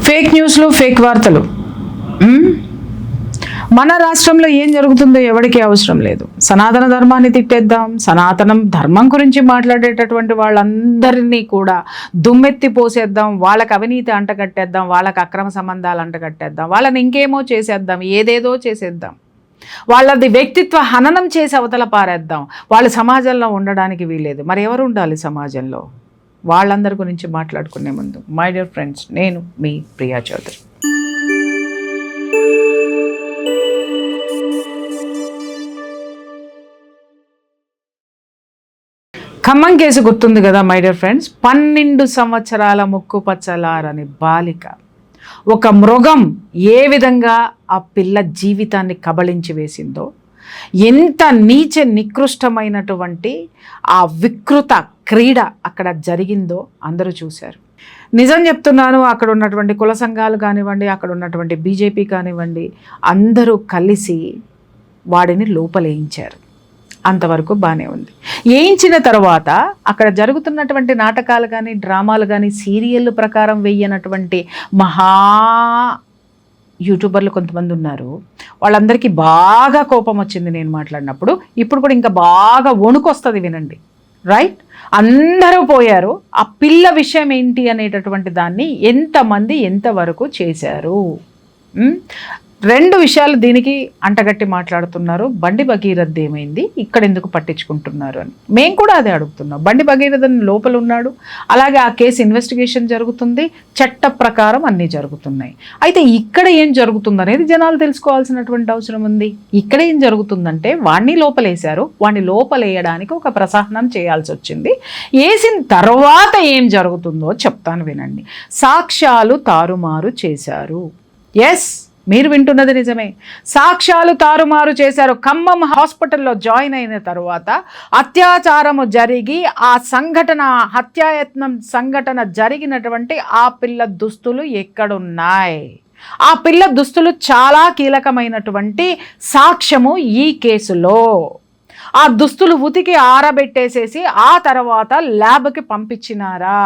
Fake న్యూస్లు, fake వార్తలు. మన రాష్ట్రంలో ఏం జరుగుతుందో ఎవరికి అవసరం లేదు. సనాతన ధర్మాన్ని తిట్టేద్దాం, సనాతనం ధర్మం గురించి మాట్లాడేటటువంటి వాళ్ళందరినీ కూడా దుమ్మెత్తి పోసేద్దాం, వాళ్ళకి అవినీతి అంటగట్టేద్దాం, వాళ్ళకి అక్రమ సంబంధాలు అంటగట్టేద్దాం, వాళ్ళని ఇంకేమో చేసేద్దాం, ఏదేదో చేసేద్దాం, వాళ్ళది వ్యక్తిత్వ హననం చేసి అవతల పారేద్దాం. వాళ్ళు సమాజంలో ఉండడానికి వీలేదు. మరి ఎవరు ఉండాలి సమాజంలో? వాళ్ళందరి గురించి మాట్లాడుకునే ముందు మై డియర్ ఫ్రెండ్స్, నేను మీ ప్రియా చౌదరి. ఖమ్మం కేసు గుర్తుంది కదా మై డియర్ ఫ్రెండ్స్. 12 సంవత్సరాల ముక్కు పచ్చలారని బాలిక, ఒక మృగం ఏ విధంగా ఆ పిల్ల జీవితాన్ని కబళించి వేసిందో, ఎంత నీచ నికృష్టమైనటువంటి ఆ వికృత క్రీడ అక్కడ జరిగిందో అందరూ చూశారు. నిజం చెప్తున్నాను, అక్కడ ఉన్నటువంటి కుల సంఘాలు కానివ్వండి, అక్కడ ఉన్నటువంటి బీజేపీ కానివ్వండి, అందరూ కలిసి వాడిని లోపలేయించారు. అంతవరకు బాగానే ఉంది. వేయించిన తర్వాత అక్కడ జరుగుతున్నటువంటి నాటకాలు కానీ, డ్రామాలు కానీ, సీరియల్ ప్రకారం వెయ్యనటువంటి మహా యూట్యూబర్లు కొంతమంది ఉన్నారు. వాళ్ళందరికీ బాగా కోపం వచ్చింది నేను మాట్లాడినప్పుడు. ఇప్పుడు కూడా ఇంకా బాగా వణుకొస్తుంది, వినండి. రైట్, అందరూ పోయారు. ఆ పిల్ల విషయం ఏంటి అనేటటువంటి దాన్ని ఎంతమంది ఎంతవరకు చేశారు? 2 విషయాలు దీనికి అంటగట్టి మాట్లాడుతున్నారు. బండి భగీరథ్ ఏమైంది, ఇక్కడ ఎందుకు పట్టించుకుంటున్నారు అని మేము కూడా అదే అడుగుతున్నాం. బండి భగీరథ్ లోపల ఉన్నాడు, అలాగే ఆ కేసు ఇన్వెస్టిగేషన్ జరుగుతుంది, చట్ట ప్రకారం అన్నీ జరుగుతున్నాయి. అయితే ఇక్కడ ఏం జరుగుతుంది అనేది జనాలు తెలుసుకోవాల్సినటువంటి అవసరం ఉంది. ఇక్కడ ఏం జరుగుతుందంటే వాడిని లోపలేశారు, వాడిని లోపలేయడానికి ఒక ప్రసహనం చేయాల్సి వచ్చింది. వేసిన తర్వాత ఏం జరుగుతుందో చెప్తాను, వినండి. సాక్ష్యాలు తారుమారు చేశారు. ఎస్, మీరు వింటున్నది నిజమే. సాక్ష్యాలు తారుమారు చేశారు. ఖమ్మం హాస్పిటల్లో జాయిన్ అయిన తర్వాత అత్యాచారము జరిగి ఆ సంఘటన, హత్యాయత్నం సంఘటన జరిగినటువంటి ఆ పిల్ల దుస్తులు ఎక్కడున్నాయి? ఆ పిల్ల దుస్తులు చాలా కీలకమైనటువంటి సాక్ష్యము ఈ కేసులో. ఆ దుస్తులు ఉతికి ఆరబెట్టేసేసి ఆ తర్వాత ల్యాబ్కి పంపించినారా?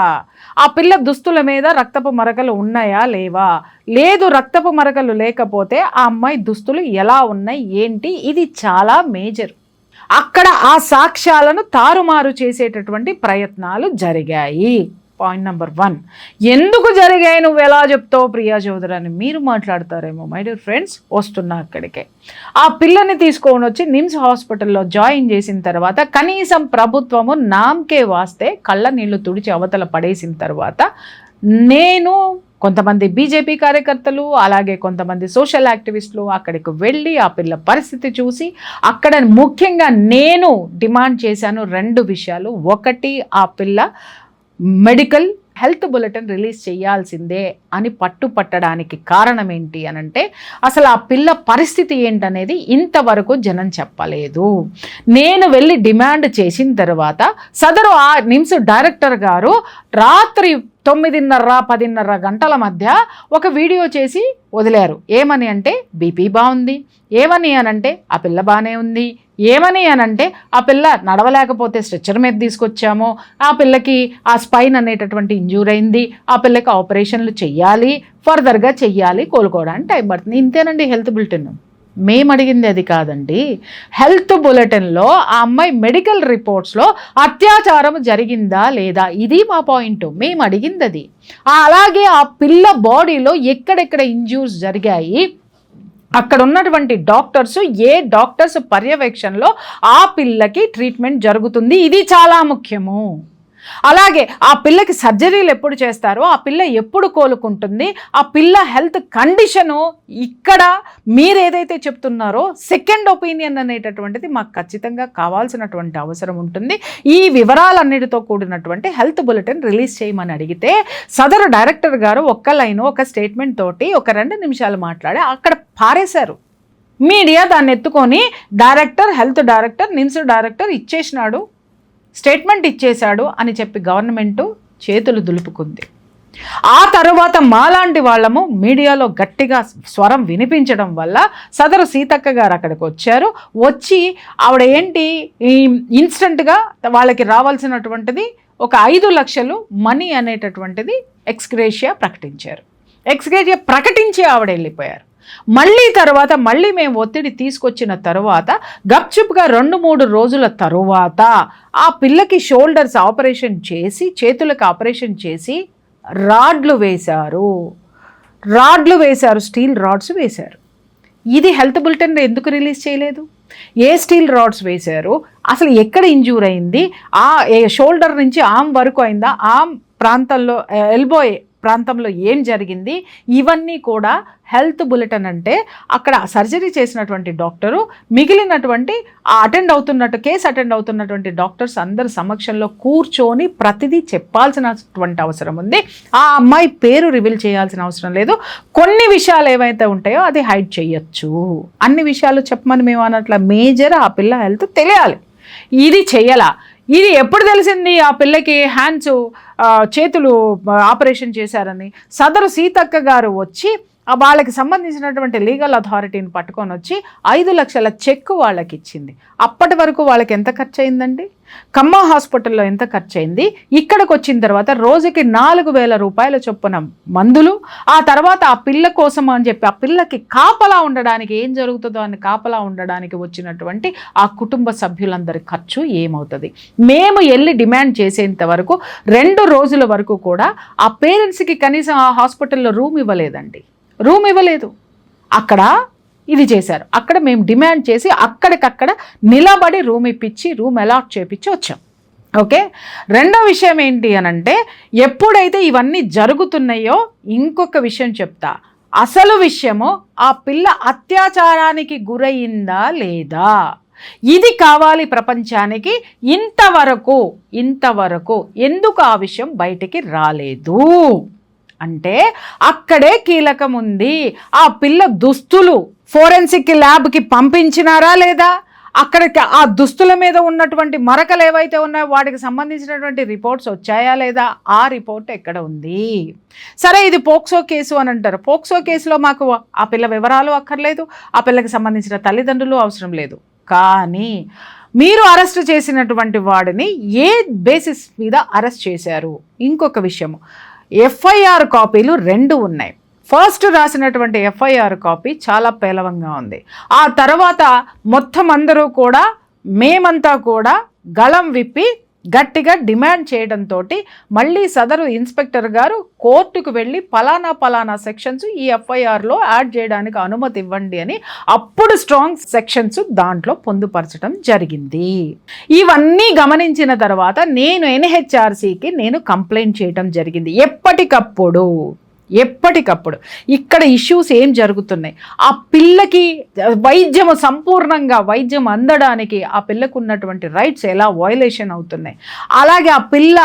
ఆ పిల్ల దుస్తుల మీద రక్తపు మరకలు ఉన్నాయా లేవా? లేదు, రక్తపు మరకలు లేకపోతే ఆ అమ్మాయి దుస్తులు ఎలా ఉన్నాయి ఏంటి? ఇది చాలా మేజర్. అక్కడ ఆ సాక్ష్యాలను తారుమారు చేసేటటువంటి ప్రయత్నాలు జరిగాయి. Point number 1. ఎందుకు జరిగాయి, నువ్వు ఎలా చెప్తావు ప్రియా చౌదరి అని మీరు మాట్లాడతారేమో మై డియర్ ఫ్రెండ్స్. వస్తున్నా అక్కడికే. ఆ పిల్లని తీసుకొని వచ్చి నిమ్స్ హాస్పిటల్లో జాయిన్ చేసిన తర్వాత కనీసం ప్రభుత్వము నామకే వాస్తే కళ్ళ నీళ్లు తుడిచి అవతల పడేసిన తర్వాత నేను, కొంతమంది బీజేపీ కార్యకర్తలు, అలాగే కొంతమంది సోషల్ యాక్టివిస్టులు అక్కడికి వెళ్ళి ఆ పిల్ల పరిస్థితి చూసి అక్కడ ముఖ్యంగా నేను డిమాండ్ చేశాను 2 విషయాలు. ఒకటి, ఆ పిల్ల మెడికల్ హెల్త్ బులెటిన్ రిలీజ్ చేయాల్సిందే అని పట్టుపట్టడానికి కారణం ఏంటి అనంటే, అసలు ఆ పిల్ల పరిస్థితి ఏంటనేది ఇంతవరకు జనం చెప్పలేదు. నేను వెళ్ళి డిమాండ్ చేసిన తర్వాత సదరు ఆ నిమ్స్ డైరెక్టర్ గారు రాత్రి 9:30-10:30 గంటల మధ్య ఒక వీడియో చేసి వదిలారు. ఏమని అంటే, బీపీ బాగుంది, ఏమని అనంటే ఆ పిల్ల బాగానే ఉంది, ఏమని అనంటే ఆ పిల్ల నడవలేకపోతే స్ట్రెచ్చర్ మీద తీసుకొచ్చాము, ఆ పిల్లకి ఆ స్పైన్ అనేటటువంటి ఇంజ్యూర్ అయింది, ఆ పిల్లకి ఆపరేషన్లు చెయ్యాలి, ఫర్దర్గా చెయ్యాలి, కోలుకోవడానికి టైం పడుతుంది. ఇంతేనండి హెల్త్ బులెటిన్. మేము అడిగింది అది కాదండి. హెల్త్ బులెటిన్లో ఆ అమ్మాయి మెడికల్ రిపోర్ట్స్లో అత్యాచారం జరిగిందా లేదా, ఇది మా పాయింట్. మేము అడిగింది అది. అలాగే ఆ పిల్ల బాడీలో ఎక్కడెక్కడ ఇంజ్యూర్స్ జరిగాయి, అక్కడ ఉన్నటువంటి డాక్టర్స్, ఏ డాక్టర్స్ పర్యవేక్షణలో ఆ పిల్లకి ట్రీట్మెంట్ జరుగుతుంది, ఇది చాలా ముఖ్యము. అలాగే ఆ పిల్లకి సర్జరీలు ఎప్పుడు చేస్తారో, ఆ పిల్ల ఎప్పుడు కోలుకుంటుంది, ఆ పిల్ల హెల్త్ కండిషను ఇక్కడ మీరు ఏదైతే చెప్తున్నారో సెకండ్ ఒపీనియన్ అనేటటువంటిది మాకు ఖచ్చితంగా కావాల్సినటువంటి అవసరం ఉంటుంది. ఈ వివరాలన్నిటితో కూడినటువంటి హెల్త్ బులెటిన్ రిలీజ్ చేయమని అడిగితే సదరు డైరెక్టర్ గారు ఒక్క లైను, ఒక స్టేట్మెంట్ తోటి ఒక 2 నిమిషాలు మాట్లాడి అక్కడ పారేశారు. మీడియా దాన్ని ఎత్తుకొని director, health director, NIMS director ఇచ్చేసినాడు, స్టేట్మెంట్ ఇచ్చేశాడు అని చెప్పి గవర్నమెంటు చేతులు దులుపుకుంది. ఆ తర్వాత మాలాంటి వాళ్ళము మీడియాలో గట్టిగా స్వరం వినిపించడం వల్ల సదరు సీతక్క గారు అక్కడికి వచ్చారు. వచ్చి ఆవిడ ఏంటి ఇన్స్టెంట్గా వాళ్ళకి రావాల్సినటువంటిది ఒక 5 లక్షలు మనీ అనేటటువంటిది ఎక్స్గ్రేషియా ప్రకటించారు. ఎక్స్గ్రేషియా ప్రకటించి ఆవిడ వెళ్ళిపోయారు. మళ్ళీ మేము ఒత్తిడి తీసుకొచ్చిన తర్వాత గప్చుప్గా 2-3 రోజుల తరువాత ఆ పిల్లకి షోల్డర్స్ ఆపరేషన్ చేసి, చేతులకు ఆపరేషన్ చేసి రాడ్లు వేశారు, స్టీల్ రాడ్స్ వేశారు. ఇది హెల్త్ బులెటిన్ ఎందుకు రిలీజ్ చేయలేదు? ఏ స్టీల్ రాడ్స్ వేశారు, అసలు ఎక్కడ ఇంజ్యూర్ అయింది, ఆ షోల్డర్ నుంచి ఆర్మ్ వరకు అయిందా, ఆర్మ్ ప్రాంతంలో ఎల్బో ప్రాంతంలో ఏం జరిగింది, ఇవన్నీ కూడా హెల్త్ బులెటిన్ అంటే అక్కడ సర్జరీ చేసినటువంటి డాక్టరు మిగిలినటువంటి కేసు అటెండ్ అవుతున్నటువంటి డాక్టర్స్ అందరి సమక్షంలో కూర్చొని ప్రతిదీ చెప్పాల్సినటువంటి అవసరం ఉంది. ఆ అమ్మాయి పేరు రివీల్ చేయాల్సిన అవసరం లేదు. కొన్ని విషయాలు ఏవైతే ఉంటాయో అది హైడ్ చేయొచ్చు. అన్ని విషయాలు చెప్పమని మేము అన్నట్ల మేజర్ ఆ పిల్ల హెల్త్ తెలియాలి. ఇది చెయ్యాలా? ఇది ఎప్పుడు తెలిసింది ఆ పిల్లకి హ్యాండ్స్ చేతులు ఆపరేషన్ చేశారని? సదరు సీతక్క గారు వచ్చి వాళ్ళకి సంబంధించినటువంటి లీగల్ అథారిటీని పట్టుకొని వచ్చి 5 లక్షల చెక్ వాళ్ళకి ఇచ్చింది. అప్పటి వరకు వాళ్ళకి ఎంత ఖర్చు అయిందండి? ఖమ్మం హాస్పిటల్లో ఎంత ఖర్చు అయింది? ఇక్కడికి వచ్చిన తర్వాత రోజుకి 4,000 రూపాయల చొప్పున మందులు, ఆ తర్వాత ఆ పిల్ల కోసం అని చెప్పి ఆ పిల్లకి కాపలా ఉండడానికి, ఏం జరుగుతుందో అని కాపలా ఉండడానికి వచ్చినటువంటి ఆ కుటుంబ సభ్యులందరి ఖర్చు ఏమవుతుంది? మేము వెళ్ళి డిమాండ్ చేసేంత వరకు 2 రోజుల వరకు కూడా ఆ పేరెంట్స్కి కనీసం ఆ హాస్పిటల్లో రూమ్ ఇవ్వలేదు. అక్కడ ఇది చేశారు. అక్కడ మేము డిమాండ్ చేసి అక్కడికక్కడ నిలబడి రూమ్ అలాట్ చేపించి వచ్చాం. ఓకే, రెండో విషయం ఏంటి అనంటే, ఎప్పుడైతే ఇవన్నీ జరుగుతున్నాయో ఇంకొక విషయం చెప్తా. అసలు విషయము ఆ పిల్ల అత్యాచారానికి గురయిందా లేదా, ఇది కావాలి ప్రపంచానికి. ఇంతవరకు ఎందుకు ఆ విషయం బయటికి రాలేదు అంటే అక్కడే కీలకం ఉంది. ఆ పిల్ల దుస్తులు ఫోరెన్సిక్ ల్యాబ్కి పంపించినారా లేదా, అక్కడికి ఆ దుస్తుల మీద ఉన్నటువంటి మరకలు ఏవైతే ఉన్నాయో వాటికి సంబంధించినటువంటి రిపోర్ట్స్ వచ్చాయా లేదా, ఆ రిపోర్ట్ ఎక్కడ ఉంది? సరే, ఇది పోక్సో కేసు అని అంటారు. పోక్సో కేసులో మాకు ఆ పిల్ల వివరాలు అక్కర్లేదు, ఆ పిల్లకి సంబంధించిన తల్లిదండ్రులు అవసరం లేదు. కానీ మీరు అరెస్ట్ చేసినటువంటి వాడిని ఏ బేసిస్ మీద అరెస్ట్ చేశారు? ఇంకొక విషయము, ఎఫ్ఐఆర్ కాపీలు 2 ఉన్నాయి. ఫస్ట్ రాసినటువంటి ఎఫ్ఐఆర్ కాపీ చాలా పేలవంగా ఉంది. ఆ తర్వాత మొత్తం అందరూ కూడా మేమంతా కూడా గళం విప్పి గట్టిగా డిమాండ్ చేయడంతో మళ్ళీ సదరు ఇన్స్పెక్టర్ గారు కోర్టుకు వెళ్ళి పలానా సెక్షన్స్ ఈ ఎఫ్ఐఆర్లో యాడ్ చేయడానికి అనుమతి ఇవ్వండి అని అప్పుడు స్ట్రాంగ్ సెక్షన్స్ దాంట్లో పొందుపరచడం జరిగింది. ఇవన్నీ గమనించిన తర్వాత నేను ఎన్హెచ్ఆర్సీకి కంప్లైంట్ చేయడం జరిగింది. ఎప్పటికప్పుడు ఇక్కడ ఇష్యూస్ ఏం జరుగుతున్నాయి, ఆ పిల్లకి సంపూర్ణంగా వైద్యం అందడానికి ఆ పిల్లకు ఉన్నటువంటి రైట్స్ ఎలా వయలేషన్ అవుతున్నాయి, అలాగే ఆ పిల్ల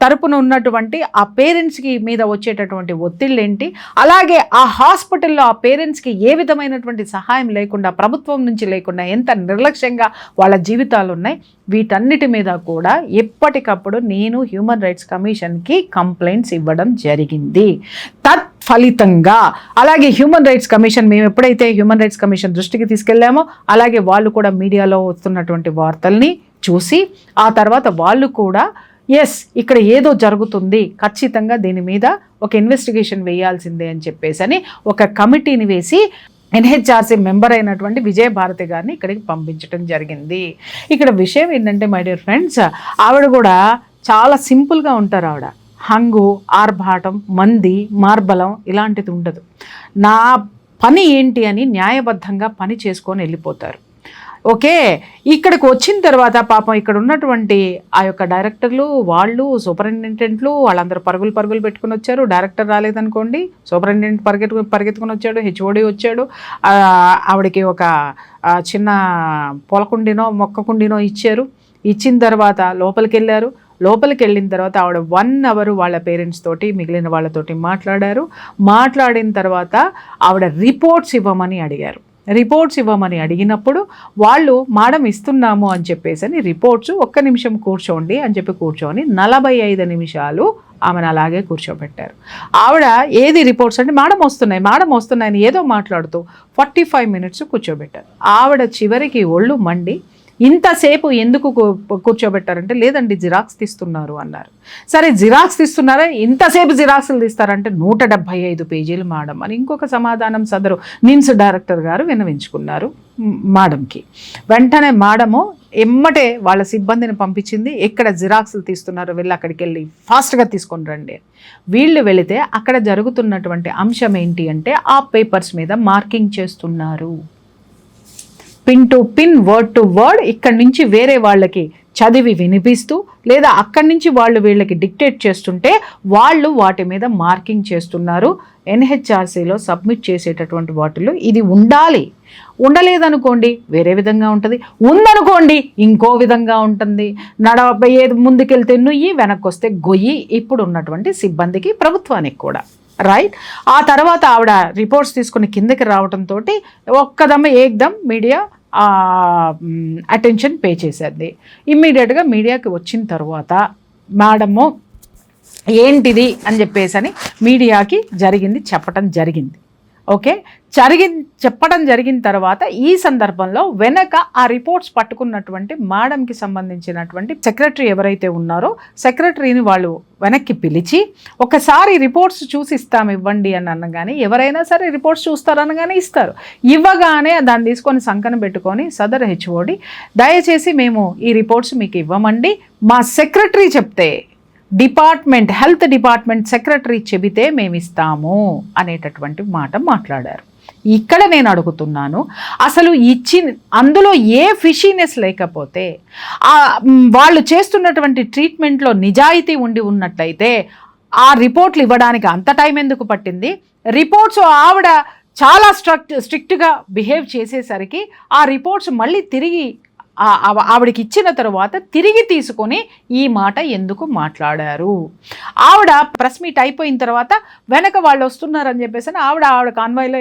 తరపున ఉన్నటువంటి ఆ పేరెంట్స్కి మీద వచ్చేటటువంటి ఒత్తిళ్ళు ఏంటి, అలాగే ఆ హాస్పిటల్లో ఆ పేరెంట్స్కి ఏ విధమైనటువంటి సహాయం లేకుండా, ప్రభుత్వం నుంచి లేకుండా ఎంత నిర్లక్ష్యంగా వాళ్ళ జీవితాలు ఉన్నాయి, వీటన్నిటి మీద కూడా ఎప్పటికప్పుడు నేను హ్యూమన్ రైట్స్ కమిషన్కి కంప్లైంట్స్ ఇవ్వడం జరిగింది. తత్ఫలితంగా అలాగే హ్యూమన్ రైట్స్ కమిషన్, మేము ఎప్పుడైతే హ్యూమన్ రైట్స్ కమిషన్ దృష్టికి తీసుకెళ్ళామో అలాగే వాళ్ళు కూడా మీడియాలో వస్తున్నటువంటి వార్తల్ని చూసి ఆ తర్వాత వాళ్ళు కూడా ఇక్కడ ఏదో జరుగుతుంది, ఖచ్చితంగా దీని మీద ఒక ఇన్వెస్టిగేషన్ వేయాల్సిందే అని చెప్పేసి ఒక కమిటీని వేసి ఎన్హెచ్ఆర్సీ మెంబర్ అయినటువంటి విజయభారతి గారిని ఇక్కడికి పంపించడం జరిగింది. ఇక్కడ విషయం ఏంటంటే మై డియర్ ఫ్రెండ్స్, ఆవిడ కూడా చాలా సింపుల్గా ఉంటారు. ఆవిడ హంగు, ఆర్భాటం, మంది, మార్బలం ఇలాంటిది ఉండదు. నా పని ఏంటి అని న్యాయబద్ధంగా పని చేసుకొని వెళ్ళిపోతారు. ఓకే, ఇక్కడికి వచ్చిన తర్వాత పాపం ఇక్కడ ఉన్నటువంటి ఆ యొక్క డైరెక్టర్లు, వాళ్ళు సూపరింటెండెంట్లు వాళ్ళందరూ పరుగులు పెట్టుకుని వచ్చారు. డైరెక్టర్ రాలేదనుకోండి, సూపరింటెండెంట్ పరిగెత్తుకుని వచ్చాడు, హెచ్ఓడి వచ్చాడు, ఆవిడకి ఒక చిన్న పొలకుండినో మొక్కకుండినో ఇచ్చారు. ఇచ్చిన తర్వాత లోపలికి వెళ్ళిన తర్వాత ఆవిడ 1 అవర్ వాళ్ళ పేరెంట్స్ తోటి మిగిలిన వాళ్ళతోటి మాట్లాడిన తర్వాత ఆవిడ రిపోర్ట్స్ ఇవ్వమని అడిగినప్పుడు వాళ్ళు మేడం ఇస్తున్నాము అని చెప్పేసి రిపోర్ట్స్ 1 నిమిషం కూర్చోండి అని చెప్పి కూర్చొని 45 నిమిషాలు ఆమెను అలాగే కూర్చోబెట్టారు. ఆవిడ ఏది రిపోర్ట్స్ అంటే మేడం వస్తున్నాయని ఏదో మాట్లాడుతూ 45 మినిట్స్ కూర్చోబెట్టారు. ఆవిడ చివరికి ఒళ్ళు మండి ఇంతసేపు ఎందుకు కూర్చోబెట్టారంటే లేదండి జిరాక్స్ తీస్తున్నారు అన్నారు. సరే జిరాక్స్ తీస్తున్నారా, ఇంతసేపు జిరాక్స్లు తీస్తారంటే 175 పేజీలు మేడం అని ఇంకొక సమాధానం సదరు నిమ్స్ డైరెక్టర్ గారు విన్నవించుకున్నారు మేడంకి. వెంటనే మేడము ఎమ్మటే వాళ్ళ సిబ్బందిని పంపించింది, ఎక్కడ జిరాక్స్లు తీస్తున్నారో వెళ్ళి అక్కడికి వెళ్ళి ఫాస్ట్గా తీసుకొని రండి. వీళ్ళు వెళితే అక్కడ జరుగుతున్నటువంటి అంశం ఏంటి అంటే ఆ పేపర్స్ మీద మార్కింగ్ చేస్తున్నారు, pin to pin, word to word. ఇక్కడి నుంచి వేరే వాళ్ళకి చదివి వినిపిస్తూ లేదా అక్కడి నుంచి వాళ్ళు వీళ్ళకి డిక్టేట్ చేస్తుంటే వాళ్ళు వాటి మీద మార్కింగ్ చేస్తున్నారు. ఎన్హెచ్ఆర్సీలో సబ్మిట్ చేసేటటువంటి వాటిలో ఇది ఉండాలి. ఉండలేదనుకోండి వేరే విధంగా ఉంటుంది, ఉందనుకోండి ఇంకో విధంగా ఉంటుంది. ఏది ముందుకెళ్తే నుయ్యి, వెనక్కి వస్తే గొయ్యి ఇప్పుడు ఉన్నటువంటి సిబ్బందికి, ప్రభుత్వానికి కూడా. రైట్. ఆ తర్వాత ఆవిడ రిపోర్ట్స్ తీసుకుని కిందకి రావడంతో ఒక్కదమ్మ ఏకదమ్ మీడియా అటెన్షన్ పే చేసేది. ఇమ్మీడియట్గా మీడియాకి వచ్చిన తర్వాత మేడము ఏంటిది అని చెప్పేసి మీడియాకి చెప్పడం జరిగింది. ఓకే, చెప్పడం జరిగిన తర్వాత ఈ సందర్భంలో వెనక ఆ రిపోర్ట్స్ పట్టుకున్నటువంటి మేడంకి సంబంధించినటువంటి సెక్రటరీ ఎవరైతే ఉన్నారో సెక్రటరీని వాళ్ళు వెనక్కి పిలిచి ఒకసారి రిపోర్ట్స్ చూసి ఇవ్వండి అని అనగానే ఎవరైనా సరే రిపోర్ట్స్ చూస్తారనగానే ఇస్తారు. ఇవ్వగానే దాన్ని తీసుకొని సంకన పెట్టుకొని సదర్ హెచ్ఓడి దయచేసి మేము ఈ రిపోర్ట్స్ మీకు ఇవ్వమండి, మా సెక్రటరీ చెప్తే, హెల్త్ డిపార్ట్మెంట్ సెక్రటరీ చెబితే మేము ఇస్తాము అనేటటువంటి మాట మాట్లాడారు. ఇక్కడ నేను అడుగుతున్నాను, అసలు అందులో ఏ ఫిషీనెస్ లేకపోతే వాళ్ళు చేస్తున్నటువంటి ట్రీట్మెంట్లో నిజాయితీ ఉన్నట్లయితే ఆ రిపోర్ట్లు ఇవ్వడానికి అంత టైం ఎందుకు పట్టింది? రిపోర్ట్స్ ఆవిడ చాలా స్ట్రిక్ట్గా బిహేవ్ చేసేసరికి ఆ రిపోర్ట్స్ మళ్ళీ తిరిగి ఆవిడకి ఇచ్చిన తర్వాత తిరిగి తీసుకొని ఈ మాట ఎందుకు మాట్లాడారు? ఆవిడ ప్రెస్ మీట్ అయిపోయిన తర్వాత వెనక వాళ్ళు వస్తున్నారని చెప్పేసి ఆవిడ కాన్వాయ్లో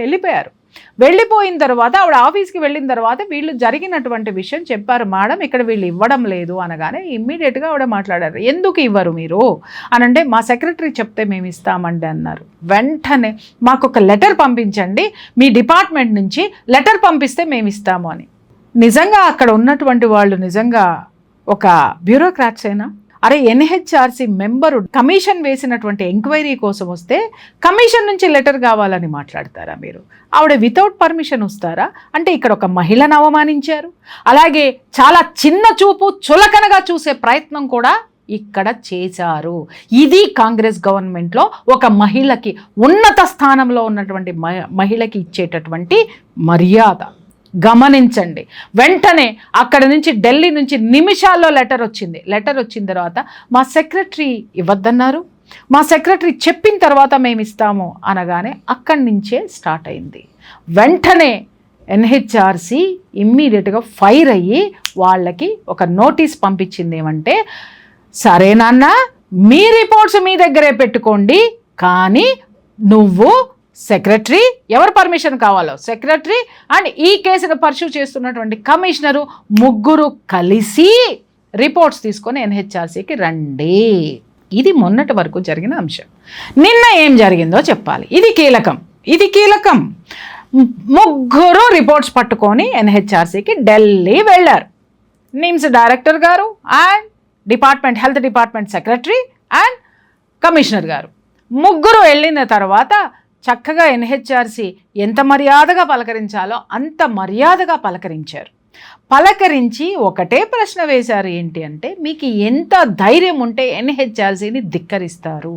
వెళ్ళిపోయిన తర్వాత ఆవిడ ఆఫీస్కి వెళ్ళిన తర్వాత వీళ్ళు జరిగినటువంటి విషయం చెప్పారు. మేడం ఇక్కడ వీళ్ళు ఇవ్వడం లేదు అనగానే ఇమ్మీడియట్గా ఆవిడ మాట్లాడారు, ఎందుకు ఇవ్వరు మీరు అనంటే మా సెక్రటరీ చెప్తే మేము ఇస్తామండి అన్నారు. వెంటనే మాకు ఒక లెటర్ పంపించండి, మీ డిపార్ట్మెంట్ నుంచి లెటర్ పంపిస్తే మేము ఇస్తాము అని. నిజంగా అక్కడ ఉన్నటువంటి వాళ్ళు నిజంగా ఒక బ్యూరోక్రాట్స్ అయినా? అరే ఎన్హెచ్ఆర్సీ మెంబరు కమిషన్ వేసినటువంటి ఎంక్వైరీ కోసం వస్తే కమిషన్ నుంచి లెటర్ కావాలని మాట్లాడతారా మీరు? ఆవిడ వితౌట్ పర్మిషన్ వస్తారా? అంటే ఇక్కడ ఒక మహిళను అవమానించారు, అలాగే చాలా చిన్న చూపు చులకనగా చూసే ప్రయత్నం కూడా ఇక్కడ చేశారు. ఇది కాంగ్రెస్ గవర్నమెంట్లో ఒక మహిళకి, ఉన్నత స్థానంలో ఉన్నటువంటి మహిళకి ఇచ్చేటటువంటి మర్యాద. గమనించండి. వెంటనే అక్కడ నుంచి ఢిల్లీ నుంచి నిమిషాల్లో లెటర్ వచ్చిన తర్వాత మా సెక్రటరీ ఇవ్వద్దన్నారు, మా సెక్రటరీ చెప్పిన తర్వాత మేము ఇస్తాము అనగానే అక్కడి నుంచే స్టార్ట్ అయింది. వెంటనే ఎన్హెచ్ఆర్సీ ఇమ్మీడియట్గా ఫైర్ అయ్యి వాళ్ళకి ఒక నోటీస్ పంపించింది. ఏమంటే సరే నాన్న మీ రిపోర్ట్స్ మీ దగ్గరే పెట్టుకోండి, కానీ నువ్వు సెక్రటరీ, ఎవరు పర్మిషన్ కావాలో సెక్రటరీ అండ్ ఈ కేసును పర్సూ చేస్తున్నటువంటి కమిషనరు ముగ్గురు కలిసి రిపోర్ట్స్ తీసుకొని ఎన్హెచ్ఆర్సీకి రండి. ఇది మొన్నటి వరకు జరిగిన అంశం. నిన్న ఏం జరిగిందో చెప్పాలి. ఇది కీలకం. ముగ్గురు రిపోర్ట్స్ పట్టుకొని ఎన్హెచ్ఆర్సీకి ఢిల్లీ వెళ్ళారు. నిమ్స్ డైరెక్టర్ గారు and health department secretary and commissioner గారు ముగ్గురు వెళ్ళిన తర్వాత చక్కగా ఎన్హెచ్ఆర్సీ ఎంత మర్యాదగా పలకరించాలో అంత మర్యాదగా పలకరించి ఒకటే ప్రశ్న వేశారు, ఏంటి అంటే మీకు ఎంత ధైర్యం ఉంటే ఎన్హెచ్ఆర్సీని ధిక్కరిస్తారు?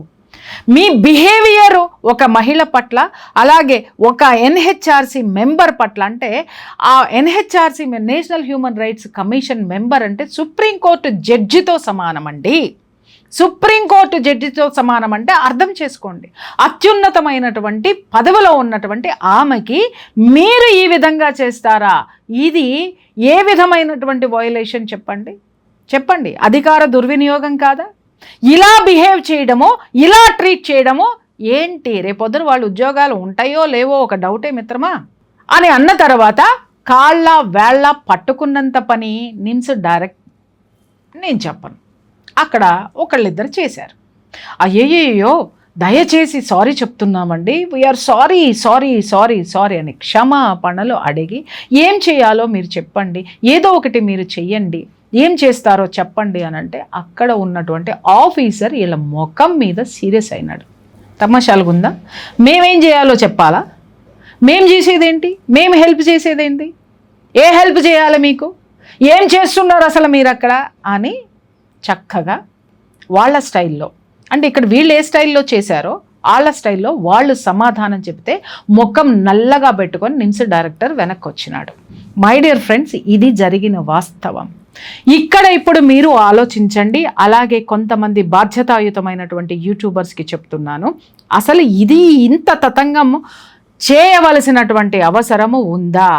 మీ బిహేవియర్ ఒక మహిళ పట్ల, అలాగే ఒక ఎన్హెచ్ఆర్సీ మెంబర్ పట్ల, అంటే ఆ NHRC national human rights commission member అంటే సుప్రీంకోర్టు జడ్జితో సమానం అండి. సుప్రీంకోర్టు జడ్జితో సమానం అంటే అర్థం చేసుకోండి. అత్యున్నతమైనటువంటి పదవిలో ఉన్నటువంటి ఆమెకి మీరు ఈ విధంగా చేస్తారా? ఇది ఏ విధమైనటువంటి వయోలేషన్ చెప్పండి? అధికార దుర్వినియోగం కాదా? ఇలా బిహేవ్ చేయడమో, ఇలా ట్రీట్ చేయడమో ఏంటి? రేపొద్దున వాళ్ళు ఉద్యోగాలు ఉంటాయో లేవో ఒక డౌటే మిత్రమా అని అన్న తర్వాత కాళ్ళ వేళ్ళ పట్టుకున్నంత పని నిమ్స్ డైరెక్ట్ నేను చెప్పను, అక్కడ ఒకళ్ళిద్దరు చేశారు. అయ్యయ్యో దయచేసి సారీ చెప్తున్నామండి, we are sorry sorry sorry sorry అని క్షమాపణలు అడిగి ఏం చేయాలో మీరు చెప్పండి, ఏదో ఒకటి మీరు చెయ్యండి, ఏం చేస్తారో చెప్పండి అని అంటే అక్కడ ఉన్నటువంటి ఆఫీసర్ వీళ్ళ ముఖం మీద సీరియస్ అయినాడు. తమాషాలుగుందా? మేమేం చేయాలో చెప్పాలా? మేం చేసేదేంటి? మేము హెల్ప్ చేసేదేంటి? ఏ హెల్ప్ చేయాలి మీకు? ఏం చేస్తున్నారు అసలు మీరు అక్కడ అని చక్కగా వాళ్ళ స్టైల్లో, అంటే ఇక్కడ వీళ్ళు ఏ స్టైల్లో చేశారో వాళ్ళ స్టైల్లో వాళ్ళు సమాధానం చెప్తే ముఖం నల్లగా పెట్టుకొని నిమ్స్ డైరెక్టర్ వెనక్కి వచ్చినాడు. మై డియర్ ఫ్రెండ్స్, ఇది జరిగిన వాస్తవం. ఇక్కడ ఇప్పుడు మీరు ఆలోచించండి. అలాగే కొంతమంది బాధ్యతాయుతమైనటువంటి యూట్యూబర్స్కి చెప్తున్నాను, అసలు ఇది ఇంత తతంగం చేయవలసినటువంటి అవసరము ఉందా?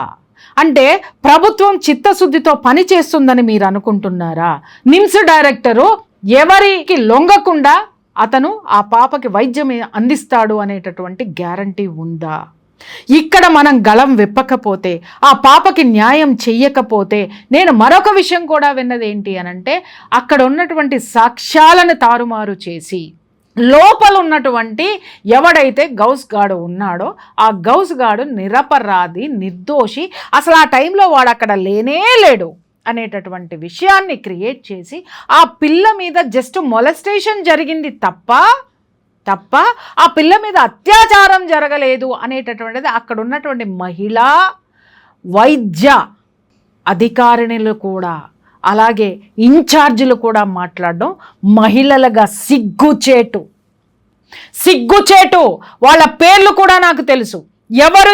అంటే ప్రభుత్వం చిత్తశుద్ధితో పని చేస్తుందని మీరు అనుకుంటున్నారా? నిమ్స్ డైరెక్టరు ఎవరికి లొంగకుండా అతను ఆ పాపకి వైద్యం అందిస్తాడు అనేటటువంటి గ్యారంటీ ఉందా? ఇక్కడ మనం గళం విప్పకపోతే, ఆ పాపకి న్యాయం చెయ్యకపోతే, నేను మరొక విషయం కూడా విన్నది ఏంటి అనంటే అక్కడ ఉన్నటువంటి సాక్ష్యాలను తారుమారు చేసి లోపల ఉన్నటువంటి ఎవడైతే గౌస్ గాడు ఉన్నాడో ఆ గౌస్ గాడు నిరపరాధి, నిర్దోషి, అసలు ఆ టైంలో వాడు అక్కడ లేనే లేడు అనేటటువంటి విషయాన్ని క్రియేట్ చేసి ఆ పిల్ల మీద జస్ట్ మొలెస్టేషన్ జరిగింది తప్ప ఆ పిల్ల మీద అత్యాచారం జరగలేదు అనేటటువంటిది అక్కడ ఉన్నటువంటి మహిళా వైద్య అధికారిణులు కూడా అలాగే ఇన్ఛార్జీలు కూడా మాట్లాడడం మహిళలుగా సిగ్గుచేటు. వాళ్ళ పేర్లు కూడా నాకు తెలుసు. ఎవరు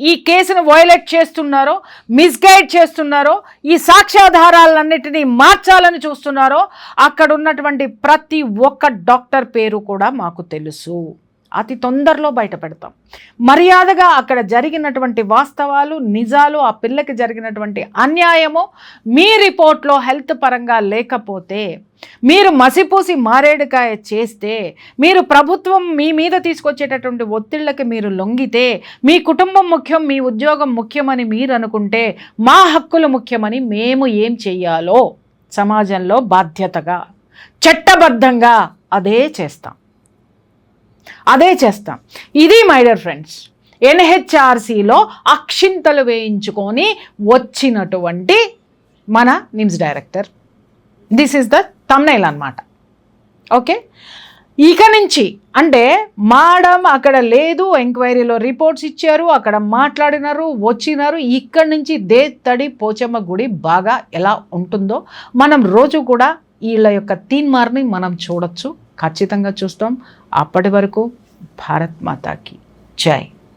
ఈ కేసును వయోలేట్ చేస్తున్నారో, మిస్గైడ్ చేస్తున్నారో, ఈ సాక్ష్యాధారాలన్నిటినీ మార్చాలని చూస్తున్నారో అక్కడ ఉన్నటువంటి ప్రతి ఒక్క డాక్టర్ పేరు కూడా మాకు తెలుసు. అతి తొందరలో బయట పెడతాం. మర్యాదగా అక్కడ జరిగినటువంటి వాస్తవాలు, నిజాలు, ఆ పిల్లకి జరిగినటువంటి అన్యాయము మీ రిపోర్ట్లో హెల్త్ పరంగా లేకపోతే, మీరు మసిపూసి మారేడుకాయ చేస్తే, మీరు ప్రభుత్వం మీ మీద తీసుకొచ్చేటటువంటి ఒత్తిళ్ళకి మీరు లొంగితే, మీ కుటుంబం ముఖ్యం, మీ ఉద్యోగం ముఖ్యమని మీరు అనుకుంటే, మా హక్కులు ముఖ్యమని మేము ఏం చెయ్యాలో సమాజంలో బాధ్యతగా చట్టబద్ధంగా అదే చేస్తాం. ఇది మై డియర్ ఫ్రెండ్స్, ఎన్హెచ్ఆర్సీలో అక్షింతలు వేయించుకొని వచ్చినటువంటి మన NIMS director. This is the thumbnail అన్నమాట. ఓకే, ఇక నుంచి అంటే మేడం అక్కడ లేదు, ఎంక్వైరీలో రిపోర్ట్స్ ఇచ్చారు, అక్కడ మాట్లాడినారు, వచ్చినారు. ఇక్కడి నుంచి దేత్తడి పోచమ్మ గుడి బాగా ఎలా ఉంటుందో మనం రోజు కూడా వీళ్ళ యొక్క తీన్మార్ని మనం చూడొచ్చు, ఖచ్చితంగా చూస్తాం. అప్పటి వరకు భారత్ మాతాకి జై.